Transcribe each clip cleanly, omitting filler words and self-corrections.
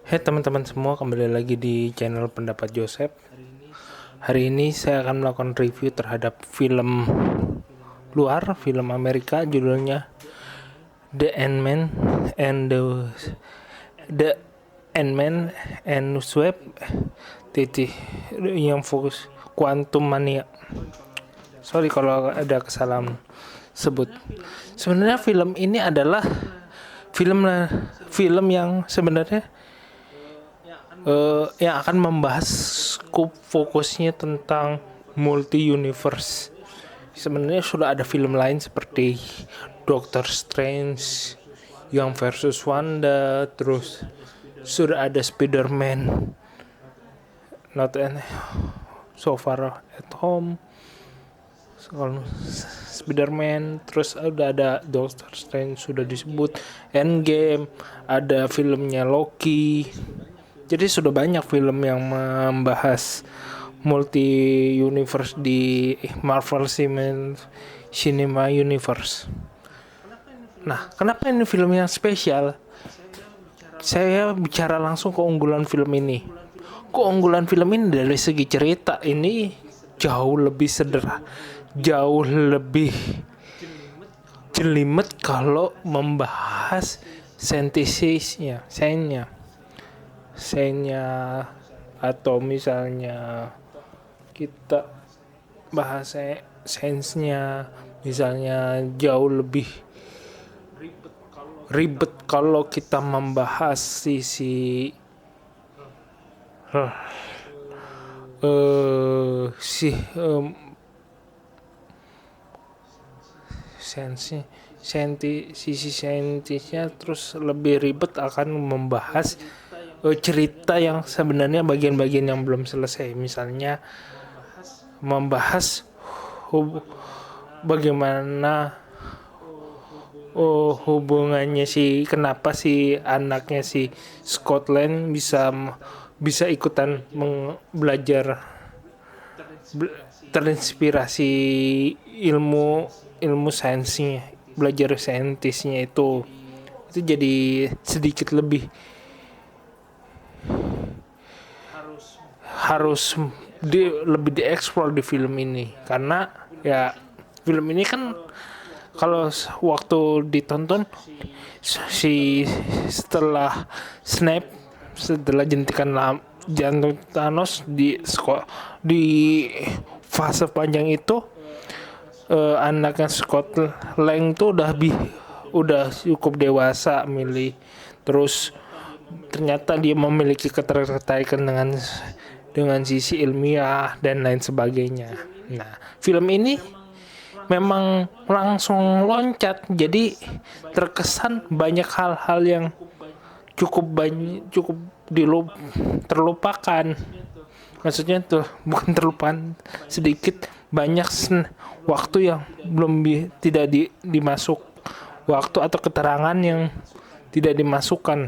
Hai teman-teman semua, kembali lagi di channel Pendapat Joseph. Hari ini saya akan melakukan review terhadap film luar, film Amerika, judulnya The Ant-Man and The Ant-Man and Wasp, yang fokus Quantum Mania. Sorry kalau ada kesalahan sebut. Sebenarnya film ini adalah film yang sebenarnya yang akan membahas fokusnya tentang multi universe. Sebenarnya sudah ada film lain seperti Doctor Strange, Young versus Wanda, terus sudah ada Spider-Man, Not So Far at Home, Spider-Man, terus udah ada Doctor Strange sudah disebut, Endgame, ada filmnya Loki. Jadi sudah banyak film yang membahas multi universe di Marvel Cinema Universe. Nah, kenapa ini film yang spesial? Saya bicara langsung keunggulan film ini. Keunggulan film ini dari segi cerita ini jauh lebih sederhana, jauh lebih jelimet kalau membahas saintisnya, sainsnya, atau misalnya kita bahas sainsnya, misalnya jauh lebih ribet kalau kita membahas sisi sisi saintisnya, terus lebih ribet akan membahas cerita yang sebenarnya bagian-bagian yang belum selesai, misalnya membahas bagaimana hubungannya kenapa anaknya Scotland bisa ikutan belajar, terinspirasi ilmu sainsnya, belajar saintisnya itu jadi sedikit lebih harus lebih dieksplor di film ini, karena ya film ini kan kalau waktu ditonton setelah jentikan jantung Thanos di fase panjang itu, anaknya Scott Lang tuh udah cukup dewasa terus ternyata dia memiliki ketertarikan dengan sisi ilmiah dan lain sebagainya. Nah, film ini memang langsung loncat, jadi terkesan banyak hal-hal yang cukup terlupakan. Maksudnya tuh bukan terlupakan, sedikit banyak waktu yang belum tidak dimasuk, waktu atau keterangan yang tidak dimasukkan.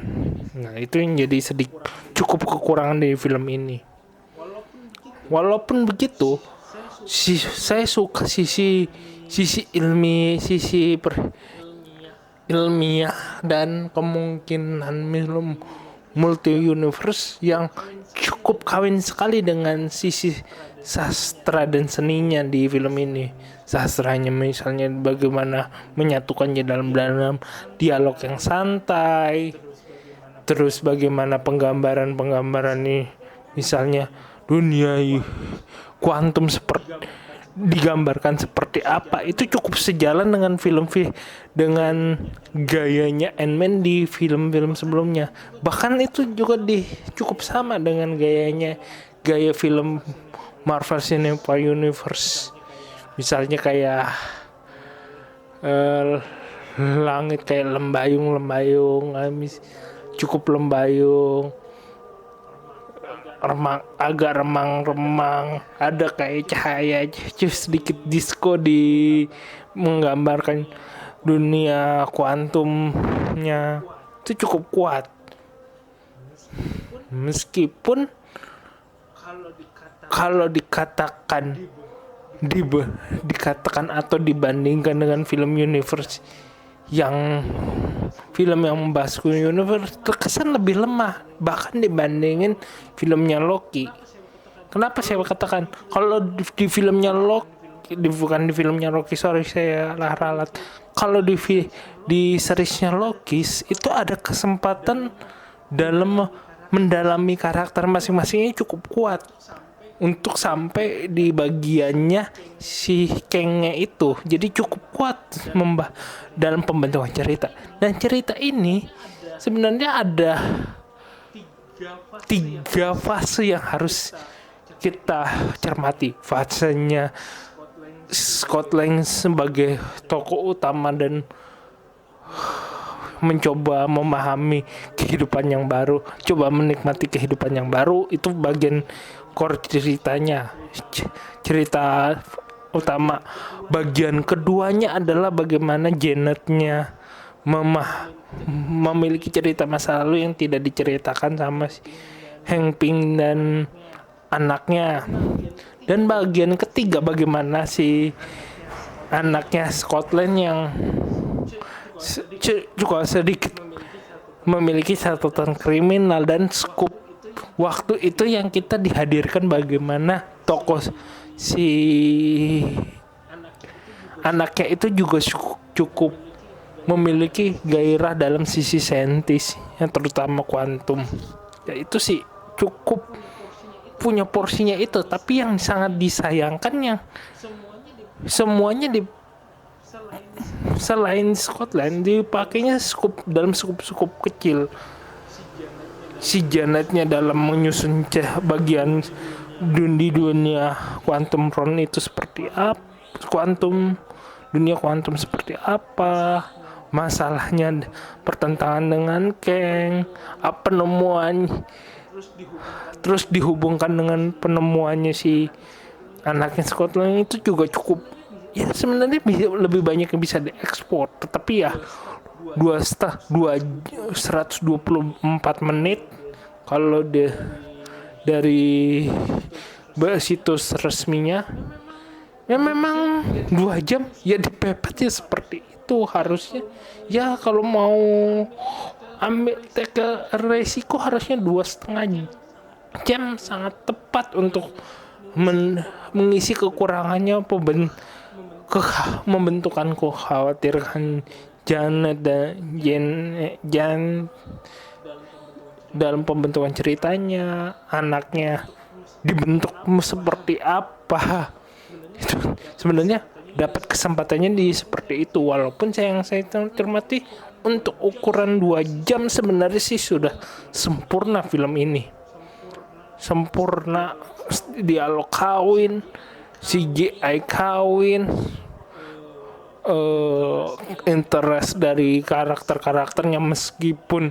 Nah, itu yang jadi cukup kekurangan dari film ini. Walaupun begitu, saya suka sisi ilmiah dan kemungkinan multi universe yang cukup kawin sekali dengan sisi sastra dan seninya di film ini. Sastranya misalnya bagaimana menyatukannya dalam dialog yang santai, terus bagaimana penggambaran nih, misalnya dunia kuantum digambarkan seperti apa, itu cukup sejalan dengan dengan gayanya Ant-Man di film-film sebelumnya. Bahkan itu juga cukup sama dengan gaya film Marvel Cinema Universe. Misalnya kayak langit kayak lembayung, cukup lembayung, agak remang, ada kayak cahaya sedikit disco menggambarkan dunia kuantumnya. Itu cukup kuat, meskipun kalau dikatakan atau dibandingkan dengan film universe yang film yang membahas universe terkesan lebih lemah bahkan dibandingin filmnya Loki. Kenapa saya katakan kalau di filmnya Loki, bukan di filmnya Loki, sorry saya ralat. Kalau di seriesnya Loki itu ada kesempatan dalam mendalami karakter masing-masingnya cukup kuat untuk sampai di bagiannya si Kangnya itu. Jadi cukup kuat dalam pembentukan cerita. Dan cerita ini sebenarnya ada 3 fase yang harus kita cermati. Fasenya Scott Lang sebagai tokoh utama dan mencoba memahami kehidupan yang baru, coba menikmati kehidupan yang baru, itu bagian core ceritanya, cerita utama. Bagian keduanya adalah bagaimana Janetnya memiliki cerita masa lalu yang tidak diceritakan sama si Hank Pym dan anaknya. Dan bagian ketiga bagaimana si anaknya Scotland yang juga sedikit memiliki catatan kriminal, dan skup waktu itu yang kita dihadirkan bagaimana tokoh si anaknya itu juga cukup memiliki gairah dalam sisi saintis yang terutama kuantum. Ya itu sih cukup punya porsinya itu, tapi yang sangat disayangkan yang semuanya selain Scotland dipakainya dalam skup kecil. Si Janetnya dalam menyusun bagian di dunia quantum realm itu seperti apa, dunia kuantum seperti apa, masalahnya pertentangan dengan Kang, penemuan, terus dihubungkan dengan penemuannya si anaknya Scotland itu juga cukup. Ya sebenarnya lebih banyak yang bisa diekspor, tetapi ya 124 menit kalau dari situs resminya ya memang 2 jam ya dipepet ya seperti itu harusnya. Ya kalau mau ambil resiko harusnya 2,5 jam sangat tepat untuk mengisi kekurangannya membentukkan kekhawatiran Janet dan Jan dalam pembentukan ceritanya, anaknya dibentuk seperti apa. Itu sebenarnya dapat kesempatannya di seperti itu, walaupun saya cermati untuk ukuran 2 jam sebenarnya sih sudah sempurna film ini. Sempurna dialog kawin, CGI kawin, interest dari karakternya, meskipun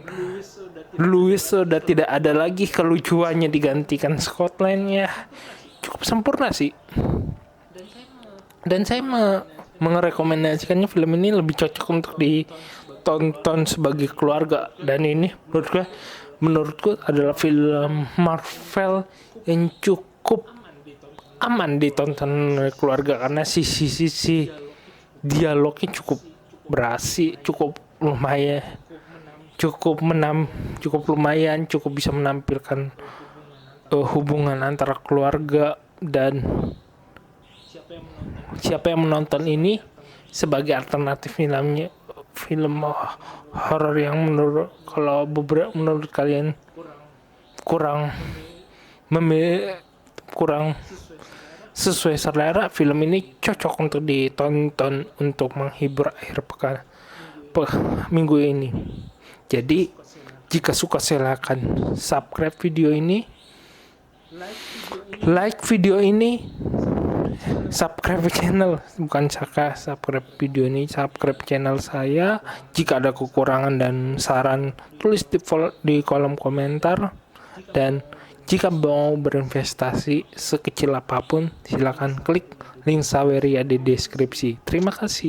Louis sudah tidak ada lagi kelucuannya digantikan Scotland, ya cukup sempurna sih. Dan saya merekomendasikannya film ini lebih cocok untuk ditonton sebagai keluarga, dan ini menurutku adalah film Marvel yang cukup aman ditonton oleh keluarga karena sisi dialognya cukup berasi, cukup lumayan, cukup bisa menampilkan hubungan antara keluarga. Dan siapa yang menonton ini sebagai alternatif film horor yang menurut kalian kurang sesuai selera, film ini cocok untuk ditonton untuk menghibur akhir pekan minggu ini. Jadi jika suka silakan subscribe video ini, like video ini, subscribe channel, subscribe video ini, subscribe channel saya. Jika ada kekurangan dan saran tulis di kolom komentar, dan jika mau berinvestasi sekecil apapun silakan klik link Saweria di deskripsi. Terima kasih.